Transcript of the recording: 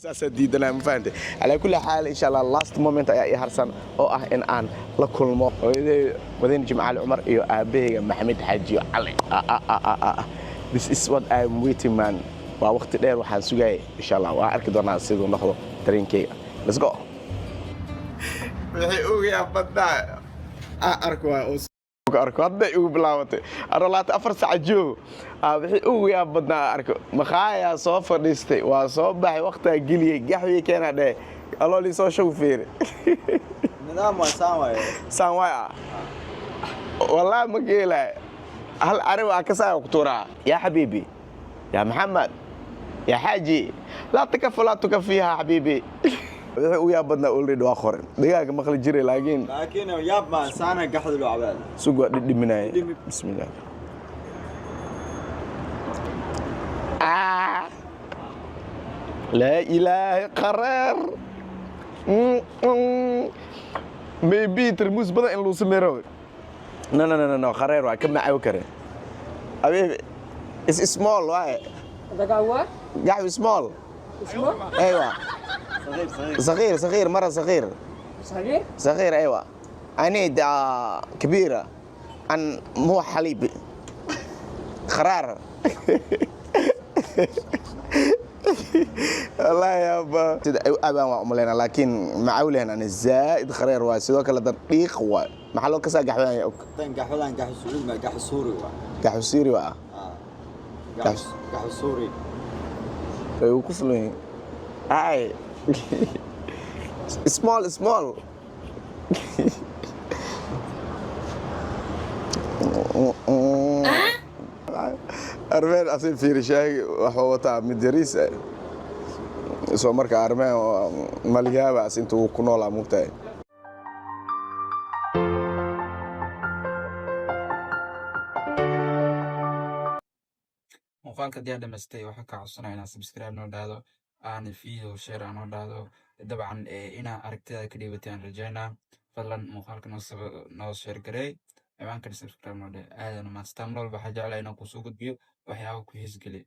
سأسديدنا مفاهنتي على كل حال إن شاء الله last moment أي هرسن أو إن أن لكل ما وذين جماعة العمر إيو أبيه محمد حجي علي this is what I'm waiting man ووقت دير وحان سوغاي إن شاء الله وأركي دونا سيدو نخلو ترين كي let's go وحي أوغي أبدا أركوا arko hadda igu bilaawatay arolaata 4 saac joog wixii ugu yaab badnaa arko maqaaya soo fadhiistay waa soo baxay waqtiga geliyay gaxwii keena dhee alooli soo show fiir nidaam waa saamaya wallahi ma geelay hal ari waa ka saa ku turaa ya habibi ya maxamed ya haji la takafiha habibi wixii ugu yaab badnaa already waa qoran digaaga maqli jiray laakiin yaab ma saana gaxdu loo cabaad sugo dhidhiminay bismillah لا إله قرار maybe ترموز بدأ إن لو سميرو no قرار واي كم معه كره أبي it's small واي ده قهوة قهوة small أيوة صغير مرة صغير أيوة I need كبيرة عن مو حليب قرار والله يا ابا ابا وعملنا لكن معولين انا الزائد خرير واسيدو كلا دقيق وا maxaa loo ka saa gaxwaan ya og tan gaxwadan gax suuri ma gax suuri waa gax suuri waa gax suuri ay ku fuleen ay small أرمين أصير في رشاي وحوطة مدرس سو مركا أرمين مليها بس أنتوا كنولا مبتاع muuqaalka diyaar dhameystay waxaa ka codsanaya inaad subscribe noo dhahdo aan video share noo dhahdo dabcan inaa aragtida ka dhiibatay aan rajaynaa fadlan muuqaalka noo share gareey ciwaankana subscribe noo dheh aadan maastaan walba waxaa jeclaa inaan kusoo gudbiyo waxyaabo ku heesgeliya